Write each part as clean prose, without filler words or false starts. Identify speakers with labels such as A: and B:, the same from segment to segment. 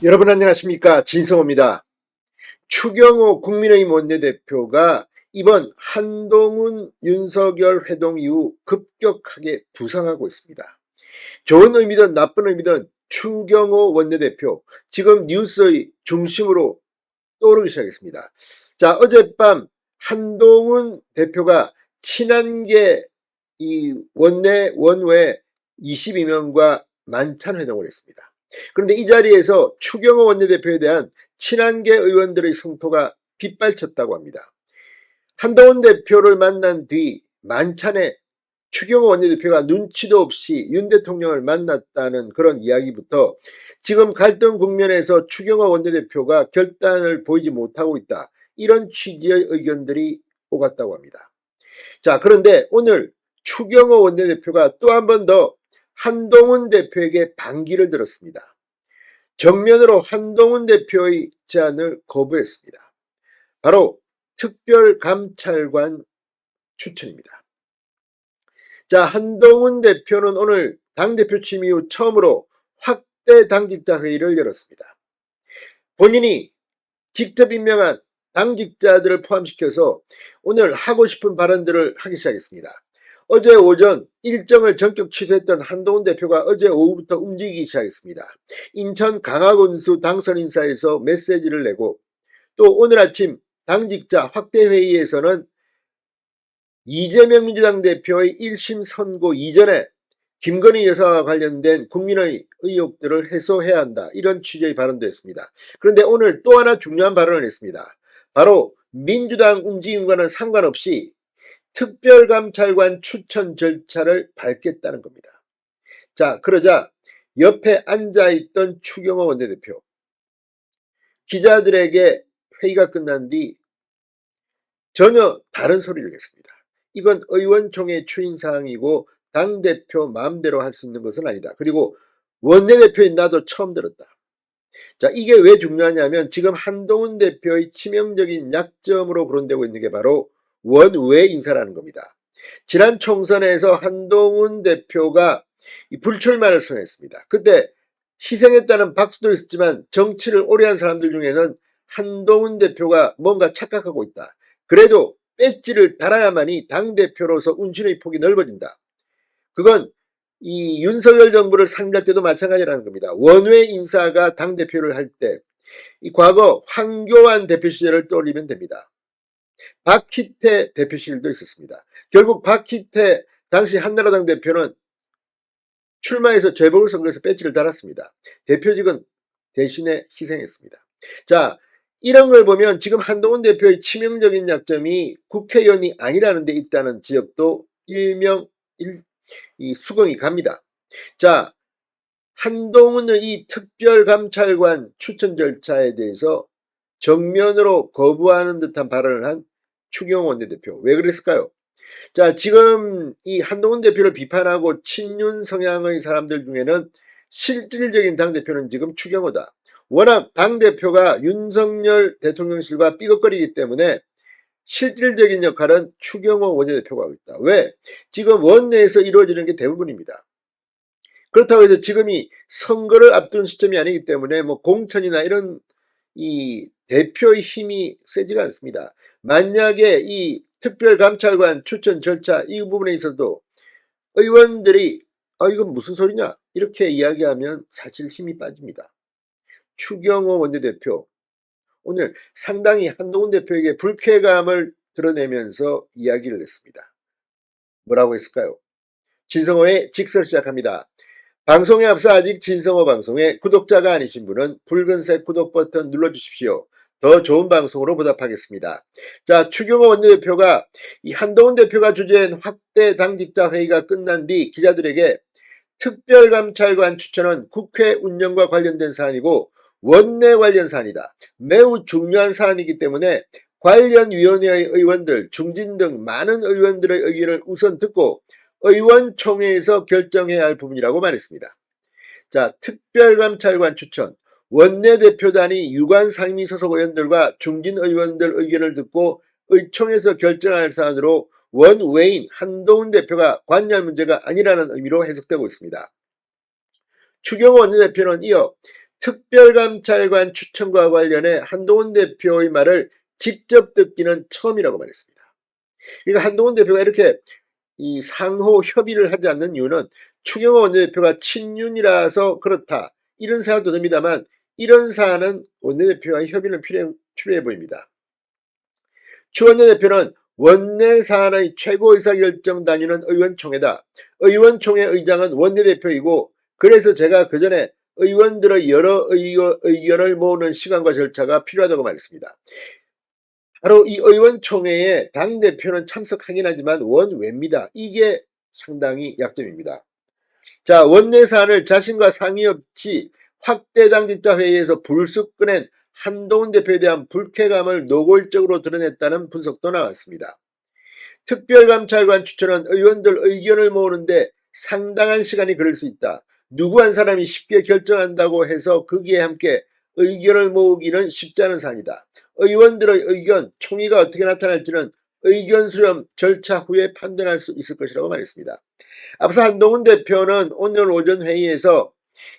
A: 여러분 안녕하십니까, 진성호입니다. 추경호 국민의힘 원내대표가 이번 한동훈 윤석열 회동 이후 급격하게 부상하고 있습니다. 좋은 의미든 나쁜 의미든 추경호 원내대표 지금 뉴스의 중심으로 떠오르기 시작했습니다. 자, 어젯밤 한동훈 대표가 친한계 이 원외 22명과 만찬 회동을 했습니다. 그런데 이 자리에서 추경호 원내대표에 대한 친한계 의원들의 성토가 빗발쳤다고 합니다. 한동훈 대표를 만난 뒤 만찬에 추경호 원내대표가 눈치도 없이 윤 대통령을 만났다는 그런 이야기부터 지금 갈등 국면에서 추경호 원내대표가 결단을 보이지 못하고 있다, 이런 취지의 의견들이 오갔다고 합니다. 자, 그런데 오늘 추경호 원내대표가 또 한 번 더 한동훈 대표에게 반기를 들었습니다. 정면으로 한동훈 대표의 제안을 거부했습니다. 바로 특별감찰관 추천입니다. 자, 한동훈 대표는 오늘 당대표 취임 이후 처음으로 확대 당직자 회의를 열었습니다. 본인이 직접 임명한 당직자들을 포함시켜서 오늘 하고 싶은 발언들을 하기 시작했습니다. 어제 오전 일정을 전격 취소했던 한동훈 대표가 어제 오후부터 움직이기 시작했습니다. 인천 강화군수 당선 인사에서 메시지를 내고, 또 오늘 아침 당직자 확대 회의에서는 이재명 민주당 대표의 1심 선고 이전에 김건희 여사와 관련된 국민의 의혹들을 해소해야 한다, 이런 취지의 발언도 했습니다. 그런데 오늘 또 하나 중요한 발언을 했습니다. 바로 민주당 움직임과는 상관없이 특별감찰관 추천 절차를 밟겠다는 겁니다. 자, 그러자 옆에 앉아있던 추경호 원내대표, 기자들에게 회의가 끝난 뒤 전혀 다른 소리를 냈습니다. 이건 의원총회 추인사항이고 당대표 마음대로 할 수 있는 것은 아니다. 그리고 원내대표인 나도 처음 들었다. 자, 이게 왜 중요하냐면 지금 한동훈 대표의 치명적인 약점으로 거론되고 있는 게 바로 원외 인사라는 겁니다. 지난 총선에서 한동훈 대표가 불출마를 선언했습니다. 그때 희생했다는 박수도 있었지만 정치를 오래 한 사람들 중에는 한동훈 대표가 뭔가 착각하고 있다, 그래도 배지를 달아야만이 당대표로서 운신의 폭이 넓어진다, 그건 이 윤석열 정부를 상대할 때도 마찬가지라는 겁니다. 원외 인사가 당대표를 할 때 이 과거 황교안 대표 시절을 떠올리면 됩니다. 박희태 대표 시절도 있었습니다. 결국 박희태 당시 한나라당 대표는 출마해서 재보궐선거에서 배지를 달았습니다. 대표직은 대신에 희생했습니다. 자, 이런 걸 보면 지금 한동훈 대표의 치명적인 약점이 국회의원이 아니라는 데 있다는 지적도 일명 수긍이 갑니다. 자, 한동훈의 이 특별감찰관 추천 절차에 대해서 정면으로 거부하는 듯한 발언을 한 추경호 원내대표, 왜 그랬을까요? 자, 지금 이 한동훈 대표를 비판하고 친윤 성향의 사람들 중에는 실질적인 당대표는 지금 추경호다. 워낙 당대표가 윤석열 대통령실과 삐걱거리기 때문에 실질적인 역할은 추경호 원내대표가 하고 있다. 왜? 지금 원내에서 이루어지는 게 대부분입니다. 그렇다고 해서 지금이 선거를 앞둔 시점이 아니기 때문에 뭐 공천이나 이런 이 대표의 힘이 세지가 않습니다. 만약에 이 특별감찰관 추천 절차 이 부분에 있어도 의원들이 이건 무슨 소리냐 이렇게 이야기하면 사실 힘이 빠집니다. 추경호 원내대표 오늘 상당히 한동훈 대표에게 불쾌감을 드러내면서 이야기를 했습니다. 뭐라고 했을까요? 진성호의 직설 시작합니다. 방송에 앞서 아직 진성호 방송에 구독자가 아니신 분은 붉은색 구독 버튼 눌러주십시오. 더 좋은 방송으로 보답하겠습니다. 자, 추경호 원내대표가 이 한동훈 대표가 주재한 확대 당직자 회의가 끝난 뒤 기자들에게 특별감찰관 추천은 국회 운영과 관련된 사안이고 원내 관련 사안이다, 매우 중요한 사안이기 때문에 관련 위원회의 의원들, 중진 등 많은 의원들의 의견을 우선 듣고 의원총회에서 결정해야 할 부분이라고 말했습니다. 자, 특별감찰관 추천, 원내대표단이 유관 상임위 소속 의원들과 중진 의원들 의견을 듣고 의총에서 결정할 사안으로 원외인 한동훈 대표가 관여할 문제가 아니라는 의미로 해석되고 있습니다. 추경호 원내대표는 이어 특별감찰관 추천과 관련해 한동훈 대표의 말을 직접 듣기는 처음이라고 말했습니다. 그러니까 한동훈 대표가 이렇게 이 상호 협의를 하지 않는 이유는 추경호 원내대표가 친윤이라서 그렇다, 이런 사안도 듭니다만, 이런 사안은 원내대표와의 협의는 필요해 보입니다. 추 원내대표는 원내 사안의 최고 의사결정 단위는 의원총회다. 의원총회 의장은 원내대표이고, 그래서 제가 그 전에 의원들의 여러 의견을 모으는 시간과 절차가 필요하다고 말했습니다. 바로 이 의원총회에 당대표는 참석하긴 하지만 원외입니다. 이게 상당히 약점입니다. 자, 원내 사안을 자신과 상의 없이 확대 당직자 회의에서 불쑥 꺼낸 한동훈 대표에 대한 불쾌감을 노골적으로 드러냈다는 분석도 나왔습니다. 특별감찰관 추천은 의원들 의견을 모으는데 상당한 시간이 걸릴 수 있다. 누구 한 사람이 쉽게 결정한다고 해서 거기에 함께 의견을 모으기는 쉽지 않은 사안이다. 의원들의 의견, 총의가 어떻게 나타날지는 의견 수렴 절차 후에 판단할 수 있을 것이라고 말했습니다. 앞서 한동훈 대표는 오늘 오전 회의에서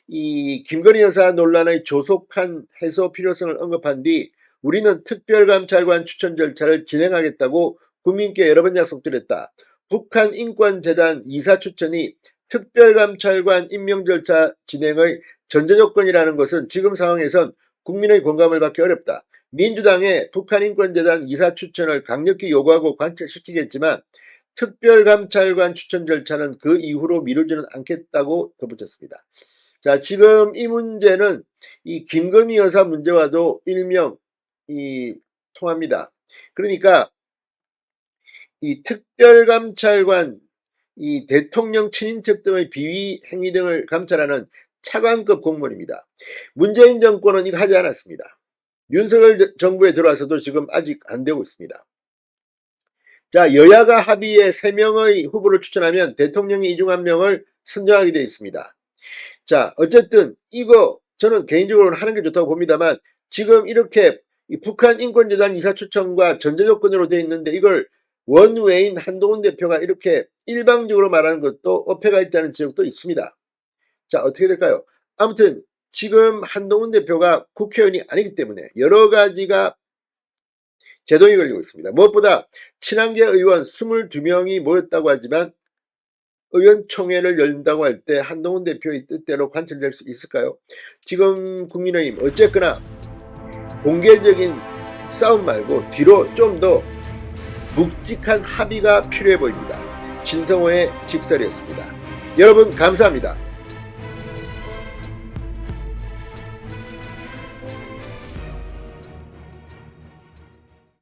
A: 이 김건희 여사 논란의 조속한 해소 필요성을 언급한 뒤 우리는 특별감찰관 추천 절차를 진행하겠다고 국민께 여러 번 약속드렸다. 북한인권재단 이사 추천이 특별감찰관 임명 절차 진행의 전제조건이라는 것은 지금 상황에선 국민의 공감을 받기 어렵다. 민주당의 북한인권재단 이사 추천을 강력히 요구하고 관철시키겠지만 특별감찰관 추천 절차는 그 이후로 미루지는 않겠다고 덧붙였습니다. 자, 지금 이 문제는 이 김건희 여사 문제와도 일명 통합니다. 그러니까 이 특별감찰관, 이 대통령 친인척 등의 비위 행위 등을 감찰하는 차관급 공무원입니다. 문재인 정권은 이거 하지 않았습니다. 윤석열 정부에 들어와서도 지금 아직 안 되고 있습니다. 자, 여야가 합의해 3명의 후보를 추천하면 대통령이 이 중 1명을 선정하게 되어 있습니다. 자, 어쨌든 이거 저는 개인적으로는 하는 게 좋다고 봅니다만, 지금 이렇게 북한인권재단 이사 추천과 전제조건으로 되어 있는데 이걸 원외인 한동훈 대표가 이렇게 일방적으로 말하는 것도 어폐가 있다는 지적도 있습니다. 자, 어떻게 될까요? 아무튼 지금 한동훈 대표가 국회의원이 아니기 때문에 여러 가지가 제동이 걸리고 있습니다. 무엇보다 친한계 의원 22명이 모였다고 하지만 의원총회를 열린다고 할 때 한동훈 대표의 뜻대로 관철될 수 있을까요? 지금 국민의힘 어쨌거나 공개적인 싸움 말고 뒤로 좀 더 묵직한 합의가 필요해 보입니다. 진성호의 직설이었습니다. 여러분 감사합니다.